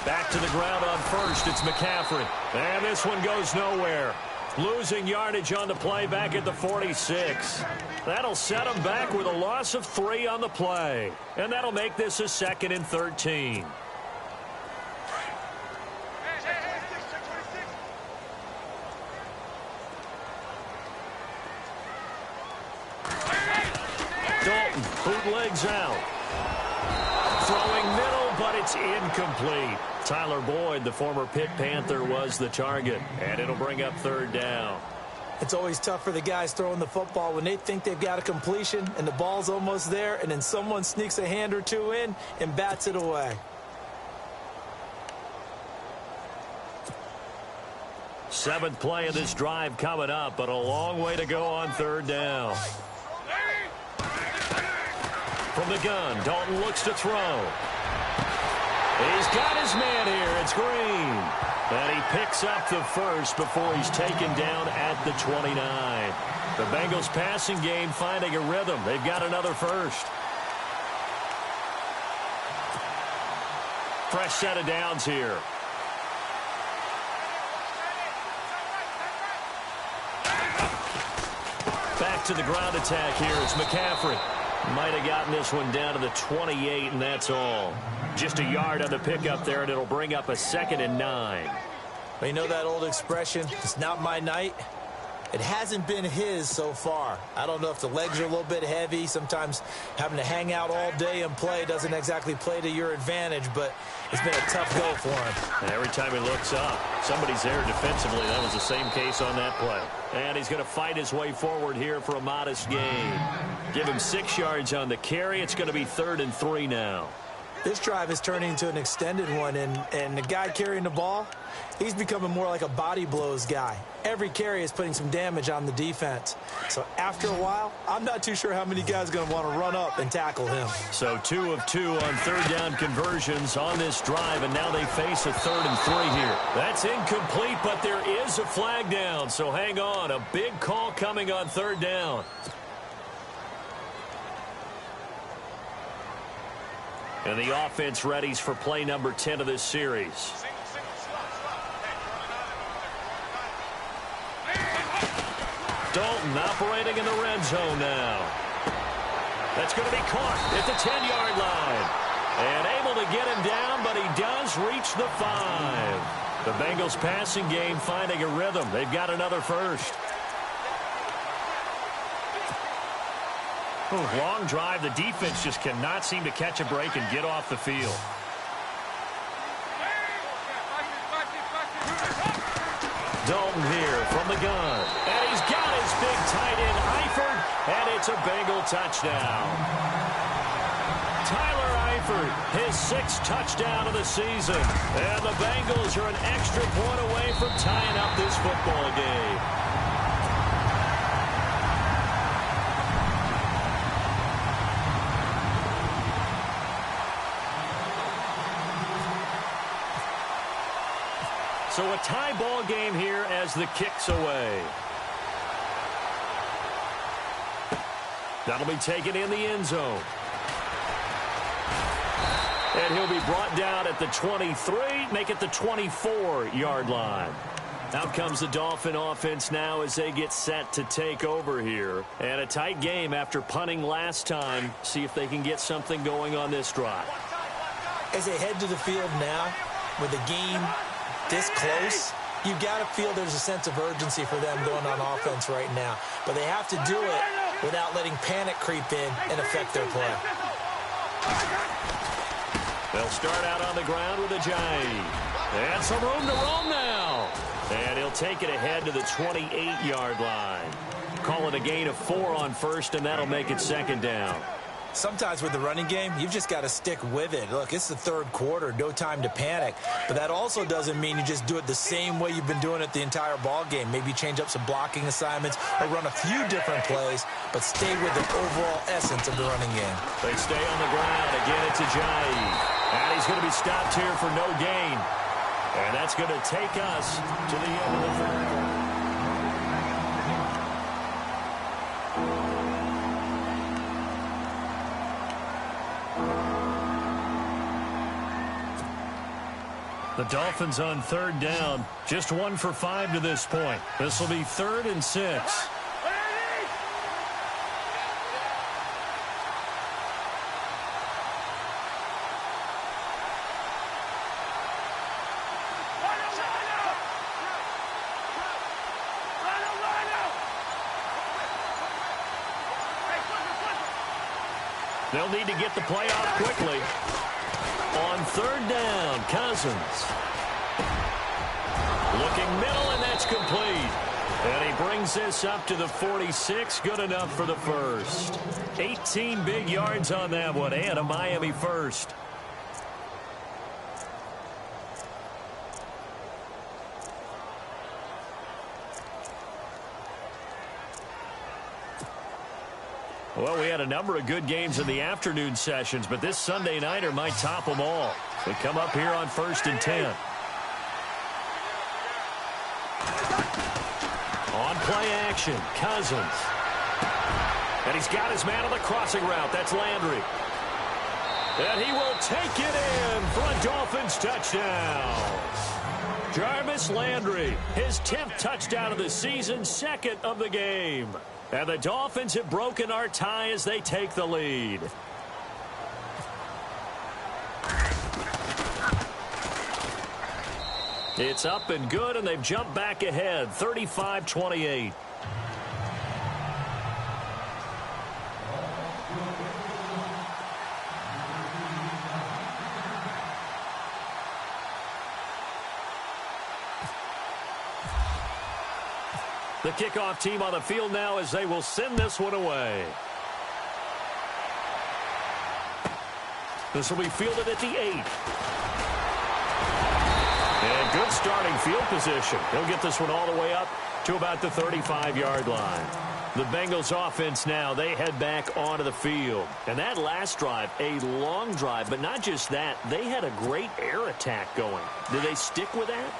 Back to the ground on first. It's McCaffrey. And this one goes nowhere. Losing yardage on the play back at the 46. That'll set them back with a loss of 3 on the play. And that'll make this a 2nd and 13. Dalton, bootlegs out. Throwing middle, but it's incomplete. Tyler Boyd, the former Pitt Panther, was the target. And it'll bring up 3rd down. It's always tough for the guys throwing the football when they think they've got a completion and the ball's almost there, and then someone sneaks a hand or 2 in and bats it away. Seventh play of this drive coming up, but a long way to go on 3rd down. From the gun, Dalton looks to throw. He's got his man here. It's Green. And he picks up the first before he's taken down at the 29. The Bengals passing game finding a rhythm. They've got another first. Fresh set of downs here. Back to the ground attack here. It's McCaffrey. Might have gotten this one down to the 28, and that's all. Just a yard on the pickup there, and it'll bring up a 2nd and 9. Well, you know that old expression, it's not my night? It hasn't been his so far. I don't know if the legs are a little bit heavy. Sometimes having to hang out all day and play doesn't exactly play to your advantage, but it's been a tough go for him. And every time he looks up, somebody's there defensively. That was the same case on that play. And he's going to fight his way forward here for a modest gain. Give him 6 yards on the carry. It's going to be 3rd and 3 now. This drive is turning into an extended one, and the guy carrying the ball, he's becoming more like a body blows guy. Every carry is putting some damage on the defense. So after a while, I'm not too sure how many guys are going to want to run up and tackle him. So 2 of 2 on 3rd down conversions on this drive, and now they face a 3rd and 3 here. That's incomplete, but there is a flag down, so hang on. A big call coming on 3rd down. And the offense readies for play number 10 of this series. Dalton operating in the red zone now. That's going to be caught at the 10-yard line. And able to get him down, but he does reach the 5. The Bengals passing game finding a rhythm. They've got another first. Long drive. The defense just cannot seem to catch a break and get off the field. Dalton here from the gun. And he's got his big tight end, Eifert, and it's a Bengal touchdown. Tyler Eifert, his 6th touchdown of the season. And the Bengals are an extra point away from tying up this football game. So a tie ball game here as the kick's away. That'll be taken in the end zone. And he'll be brought down at the 23, make it the 24-yard line. Out comes the Dolphin offense now as they get set to take over here. And a tight game after punting last time. See if they can get something going on this drive. As they head to the field now, with the game this close, you've got to feel there's a sense of urgency for them going on offense right now. But they have to do it without letting panic creep in and affect their play. They'll start out on the ground with a Ajay. And some room to roam now. And he'll take it ahead to the 28-yard line. Call it a gain of 4 on first, and that'll make it second down. Sometimes with the running game, you've just got to stick with it. Look, it's the third quarter, no time to panic. But that also doesn't mean you just do it the same way you've been doing it the entire ball game. Maybe change up some blocking assignments or run a few different plays, but stay with the overall essence of the running game. They stay on the ground. Again, it's Ajay. And he's going to be stopped here for no gain. And that's going to take us to the end of the third quarter. The Dolphins on third down, just 1 for 5 to this point. This will be 3rd and 6. They'll need to get the play off quickly. On third down, Cousins. Looking middle, and that's complete. And he brings this up to the 46. Good enough for the first. 18 big yards on that one, and a Miami first. Well, we had a number of good games in the afternoon sessions, but this Sunday nighter might top them all. They come up here on 1st and 10. On play action, Cousins. And he's got his man on the crossing route. That's Landry. And he will take it in for a Dolphins touchdown. Jarvis Landry, his 10th touchdown of the season, 2nd of the game. And the Dolphins have broken our tie as they take the lead. It's up and good, and they've jumped back ahead, 35-28. The kickoff team on the field now as they will send this one away. This will be fielded at the 8. And good starting field position. He'll get this one all the way up to about the 35-yard line. The Bengals offense now, they head back onto the field. And that last drive, a long drive, but not just that, they had a great air attack going. Did they stick with that?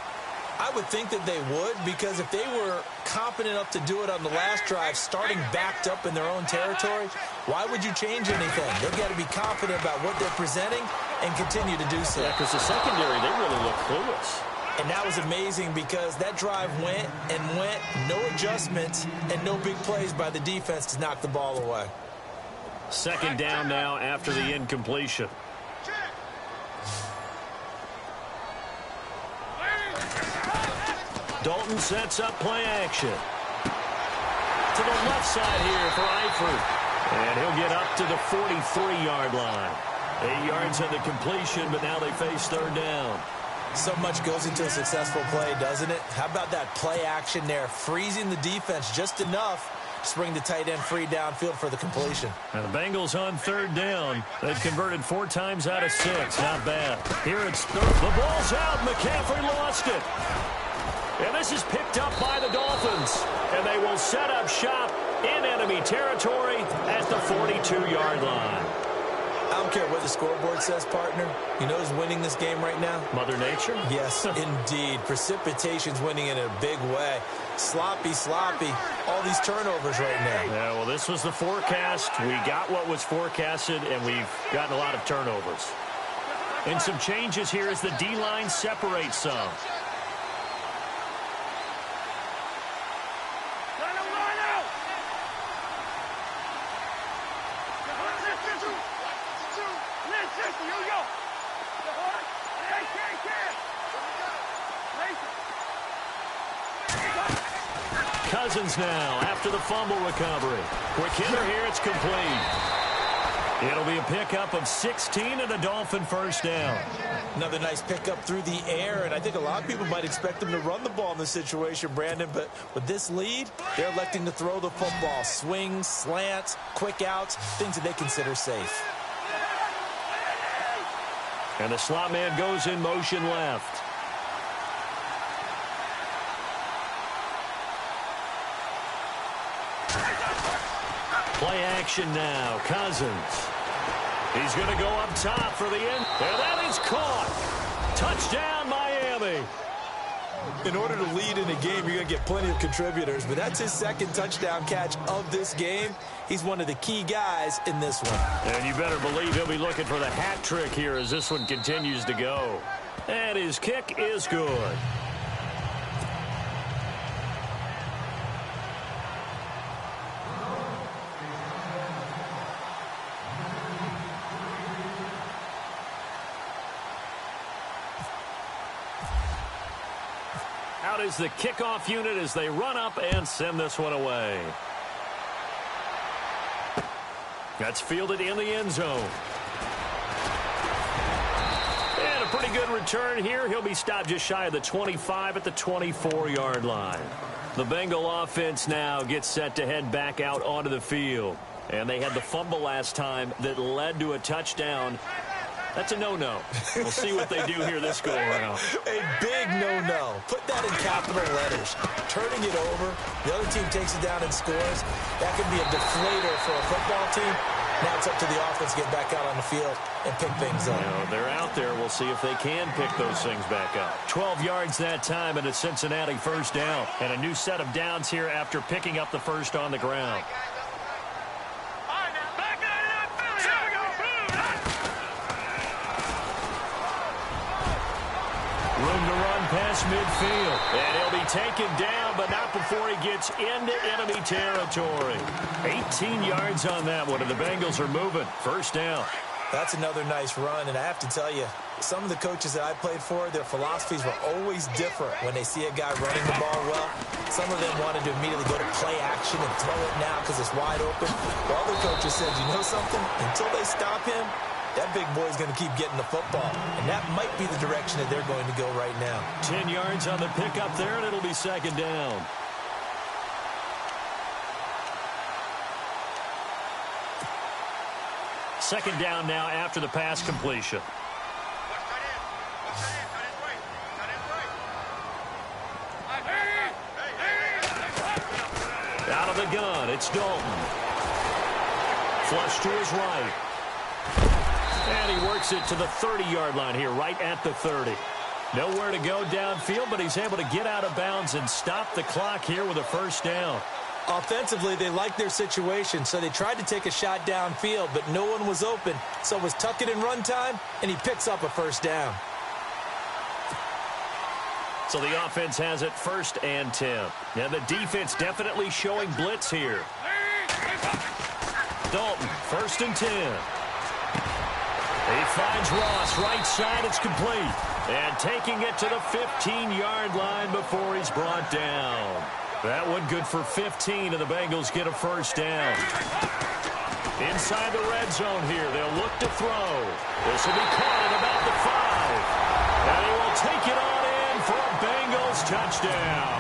I would think that they would, because if they were confident enough to do it on the last drive, starting backed up in their own territory, why would you change anything? They've got to be confident about what they're presenting and continue to do so. Yeah, because the secondary, they really look clueless. And that was amazing because that drive went and went, no adjustments, and no big plays by the defense to knock the ball away. Second down now after the incompletion. Dalton sets up play action. To the left side here for Eifert. And he'll get up to the 43-yard line. 8 yards on the completion, but now they face third down. So much goes into a successful play, doesn't it? How about that play action there, freezing the defense just enough to bring the tight end free downfield for the completion. And the Bengals on third down. They've converted 4 times out of 6. Not bad. Here it's third. The ball's out. McCaffrey lost it. And this is picked up by the Dolphins. And they will set up shop in enemy territory at the 42-yard line. I'm care what the scoreboard says, partner. You know who's winning this game right now? Mother Nature? Yes, indeed. Precipitation's winning in a big way. Sloppy, all these turnovers right now. Yeah, well, this was the forecast. We got what was forecasted, and we've gotten a lot of turnovers. And some changes here as the D-line separates some. Cousins now after the fumble recovery. Quick hitter here, it's complete. It'll be a pickup of 16 and a Dolphin first down. Another nice pickup through the air, and I think a lot of people might expect them to run the ball in this situation, Brandon, but with this lead, they're electing to throw the football. Swings, slants, quick outs, things that they consider safe. And the slot man goes in motion left. Play action now. Cousins. He's going to go up top for the end. And that is caught. Touchdown, Miami. In order to lead in a game, you're going to get plenty of contributors, but that's his second touchdown catch of this game. He's one of the key guys in this one. And you better believe he'll be looking for the hat trick here as this one continues to go. And his kick is good. Out is the kickoff unit as they run up and send this one away. That's fielded in the end zone. And a pretty good return here. He'll be stopped just shy of the 25 at the 24-yard line. The Bengal offense now gets set to head back out onto the field. And they had the fumble last time that led to a touchdown. That's a no-no. We'll see what they do here this go-around. A big no-no. Put that in capital letters. Turning it over, the other team takes it down and scores. That could be a deflator for a football team. Now it's up to the offense to get back out on the field and pick things up. You know, they're out there. We'll see if they can pick those things back up. 12 yards that time and a Cincinnati first down. And a new set of downs here after picking up the first on the ground. Room to run past midfield. And he'll be taken down, but not before he gets into enemy territory. 18 yards on that one, and the Bengals are moving. First down. That's another nice run, and I have to tell you, some of the coaches that I played for, their philosophies were always different when they see a guy running the ball well. Some of them wanted to immediately go to play action and throw it now because it's wide open. While other coaches said, you know something? Until they stop him, that big boy's going to keep getting the football. And that might be the direction that they're going to go right now. 10 yards on the pickup there, and it'll be second down. Second down now after the pass completion. Out of the gun, it's Dalton. Flush to his right. And he works it to the 30-yard line here, right at the 30. Nowhere to go downfield, but he's able to get out of bounds and stop the clock here with a first down. Offensively, they liked their situation, so they tried to take a shot downfield, but no one was open. So it was tuck it in run time, and he picks up a first down. So the offense has it first and 10. Now the defense definitely showing blitz here. Dalton, first and 10. He finds Ross, right side, it's complete. And taking it to the 15-yard line before he's brought down. That one good for 15, and the Bengals get a first down. Inside the red zone here, they'll look to throw. This will be caught at about the 5. And he will take it on in for a Bengals touchdown.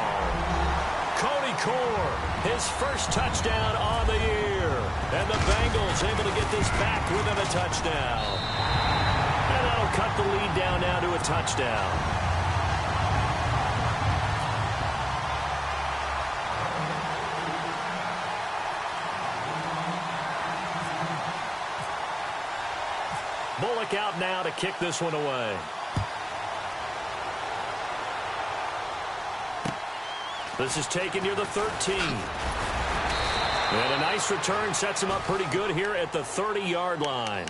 Cody Core, his first touchdown on the year. And the Bengals able to get this back within a touchdown. And that'll cut the lead down now to a touchdown. Bullock out now to kick this one away. This is taken near the 13. And a nice return sets him up pretty good here at the 30-yard line.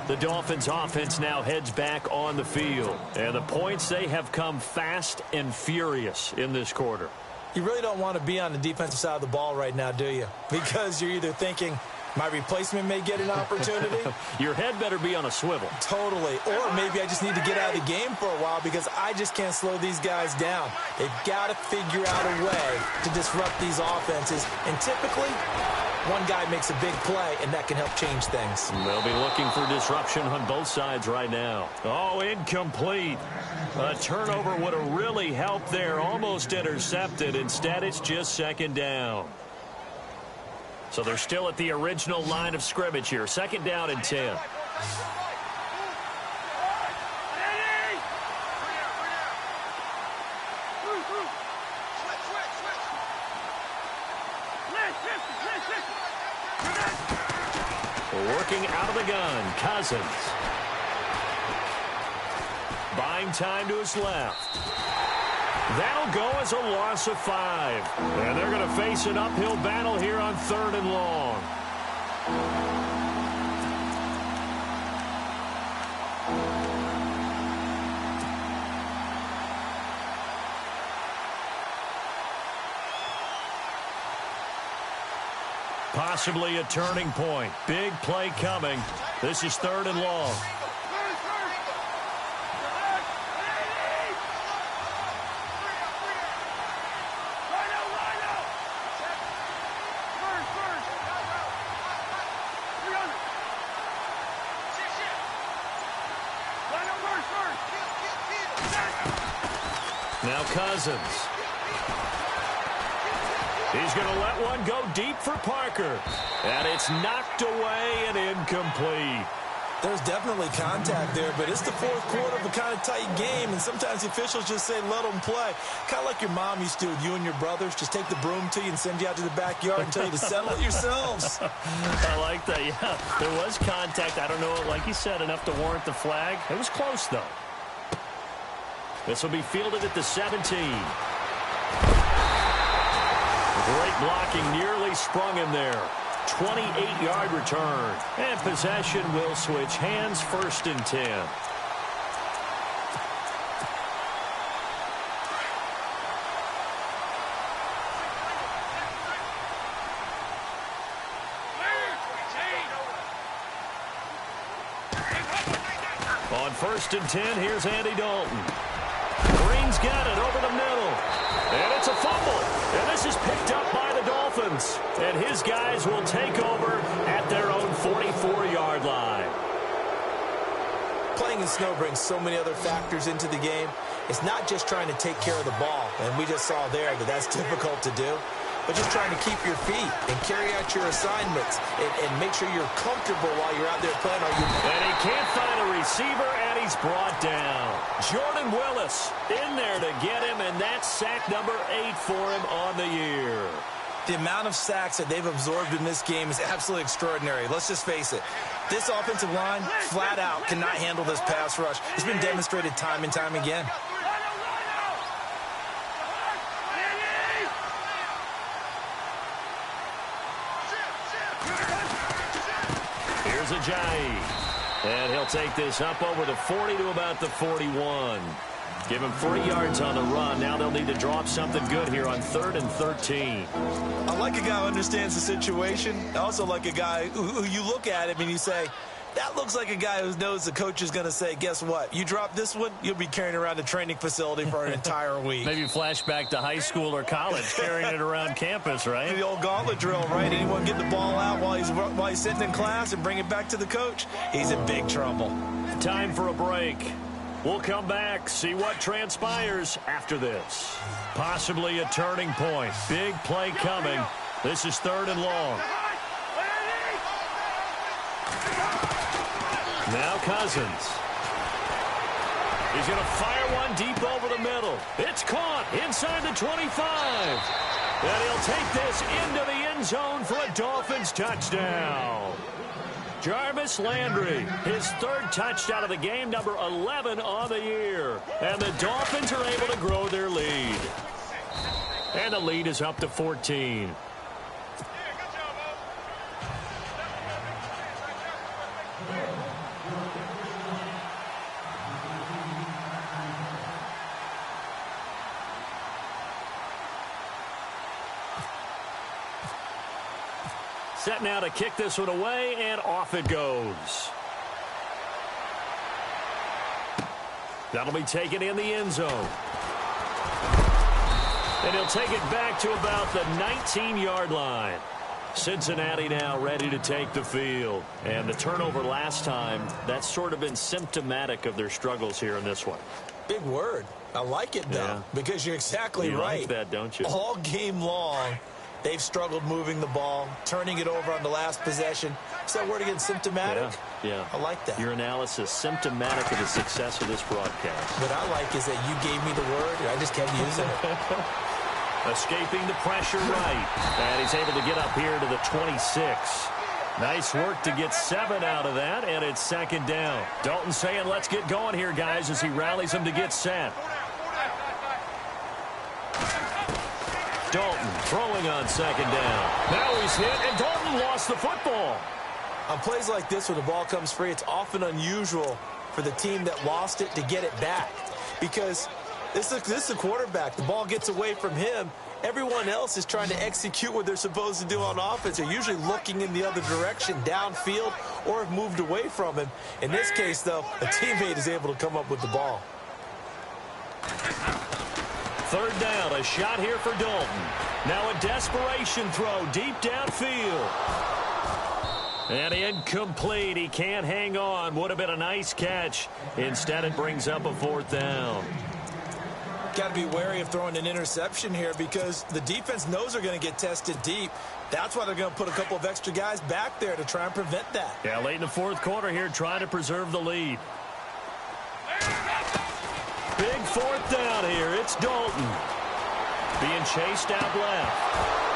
The Dolphins offense now heads back on the field. And the points, they have come fast and furious in this quarter. You really don't want to be on the defensive side of the ball right now, do you? Because you're either thinking, my replacement may get an opportunity. Your head better be on a swivel. Totally. Or maybe I just need to get out of the game for a while because I just can't slow these guys down. They've got to figure out a way to disrupt these offenses. And typically, one guy makes a big play, and that can help change things. They'll be looking for disruption on both sides right now. Oh, incomplete. A turnover would have really helped there. Almost intercepted. Instead, it's just second down. So they're still at the original line of scrimmage here. Second down and 10. Working out of the gun, Cousins. Buying time to his left. That'll go as a loss of 5. And they're going to face an uphill battle here on 3rd and long. Possibly a turning point. Big play coming. This is 3rd and long. Now Cousins. He's going to let one go deep for Parker. And it's knocked away and incomplete. There's definitely contact there, but it's the fourth quarter of a kind of tight game, and sometimes the officials just say, let them play. Kind of like your mom used to with you and your brothers. Just take the broom to you and send you out to the backyard and tell you to settle it yourselves. I like that, yeah. There was contact. I don't know, like you said, enough to warrant the flag. It was close, though. This will be fielded at the 17. Great blocking, nearly sprung him there. 28-yard return. And possession will switch hands, 1st and 10. On 1st and 10, here's Andy Dalton. Green's got it over the middle. And it's a fumble. And this is picked up by the Dolphins. And his guys will take over at their own 44-yard line. Playing in snow brings so many other factors into the game. It's not just trying to take care of the ball. And we just saw there that that's difficult to do. But just trying to keep your feet and carry out your assignments and make sure you're comfortable while you're out there playing. And he can't find a receiver, and he's brought down. Jordan Willis in there to get him, and that's sack number 8 for him on the year. The amount of sacks that they've absorbed in this game is absolutely extraordinary. Let's just face it. This offensive line, flat out, cannot handle this pass rush. It's been demonstrated time and time again. Ajayi. And he'll take this up over the 40 to about the 41. Give him 3 yards on the run. Now they'll need to drop something good here on 3rd and 13. I like a guy who understands the situation. I also like a guy who you look at him and you say, that looks like a guy who knows the coach is going to say, guess what? You drop this one, you'll be carrying around a training facility for an entire week. Maybe flashback to high school or college, carrying it around campus, right? The old gauntlet drill, right? Anyone get the ball out while he's sitting in class and bring it back to the coach? He's in big trouble. Time for a break. We'll come back, see what transpires after this. Possibly a turning point. Big play coming. This is 3rd and long. Now Cousins. He's going to fire one deep over the middle. It's caught inside the 25. And he'll take this into the end zone for a Dolphins touchdown. Jarvis Landry, his third touchdown of the game, number 11 on the year. And the Dolphins are able to grow their lead. And the lead is up to 14. Set now to kick this one away, and off it goes. That'll be taken in the end zone. And he'll take it back to about the 19-yard line. Cincinnati now ready to take the field. And the turnover last time, that's sort of been symptomatic of their struggles here in this one. Big word. I like it, though, because you're exactly right. You like that, don't you? All game long, they've struggled moving the ball, turning it over on the last possession. Is that word again, symptomatic? Yeah. I like that. Your analysis, symptomatic of the success of this broadcast. What I like is that you gave me the word, and I just kept using it. Escaping the pressure right. And he's able to get up here to the 26. Nice work to get 7 out of that, and it's second down. Dalton saying, let's get going here, guys, as he rallies them to get set. Dalton throwing on second down. Now he's hit, and Dalton lost the football. On plays like this, when the ball comes free, it's often unusual for the team that lost it to get it back. Because this is the quarterback. The ball gets away from him. Everyone else is trying to execute what they're supposed to do on offense. They're usually looking in the other direction, downfield, or have moved away from him. In this case, though, a teammate is able to come up with the ball. Third down, a shot here for Dalton. Now a desperation throw deep downfield. And incomplete. He can't hang on. Would have been a nice catch. Instead, it brings up a fourth down. Got to be wary of throwing an interception here because the defense knows they're going to get tested deep. That's why they're going to put a couple of extra guys back there to try and prevent that. Yeah, late in the fourth quarter here, trying to preserve the lead. Big fourth down here. It's Dalton. Being chased out left.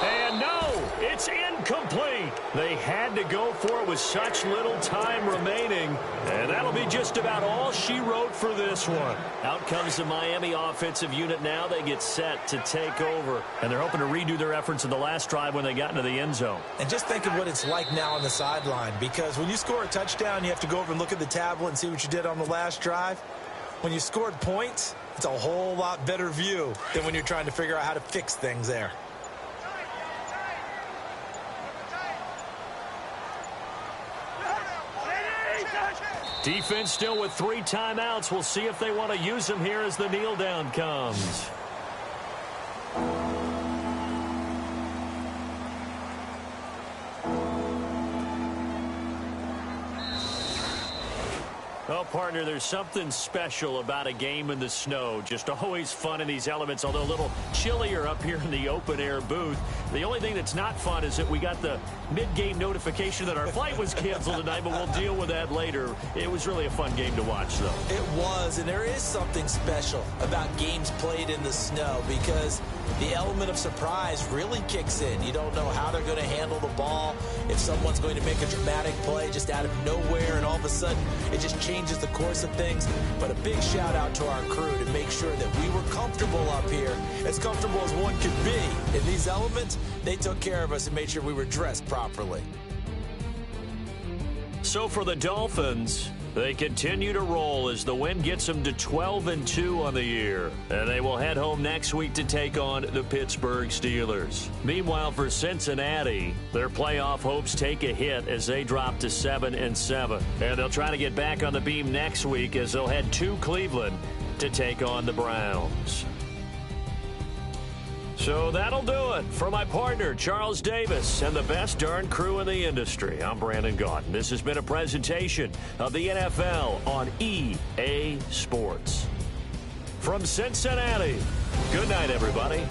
And no, it's incomplete. They had to go for it with such little time remaining. And that'll be just about all she wrote for this one. Out comes the Miami offensive unit now. They get set to take over. And they're hoping to redo their efforts in the last drive when they got into the end zone. And just think of what it's like now on the sideline. Because when you score a touchdown, you have to go over and look at the tablet and see what you did on the last drive. When you scored points, it's a whole lot better view than when you're trying to figure out how to fix things there. Defense still with 3 timeouts. We'll see if they want to use them here as the kneel down comes. Oh, partner, there's something special about a game in the snow. Just always fun in these elements, although a little chillier up here in the open-air booth. The only thing that's not fun is that we got the mid-game notification that our flight was canceled tonight, but we'll deal with that later. It was really a fun game to watch, though. It was, and there is something special about games played in the snow because the element of surprise really kicks in. You don't know how they're going to handle the ball, if someone's going to make a dramatic play just out of nowhere, and all of a sudden it just changes the course of things. But a big shout out to our crew to make sure that we were comfortable up here, as comfortable as one could be. In these elements, they took care of us and made sure we were dressed properly. So for the Dolphins, they continue to roll as the win gets them to 12-2 on the year. And they will head home next week to take on the Pittsburgh Steelers. Meanwhile, for Cincinnati, their playoff hopes take a hit as they drop to 7-7. And they'll try to get back on the beam next week as they'll head to Cleveland to take on the Browns. So that'll do it. For my partner, Charles Davis, and the best darn crew in the industry, I'm Brandon Gaudin. This has been a presentation of the NFL on EA Sports. From Cincinnati, good night, everybody.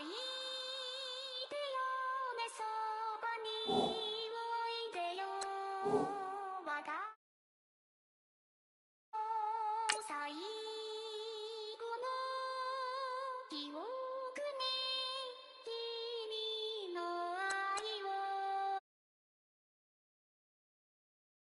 いてよねそばにおいでよ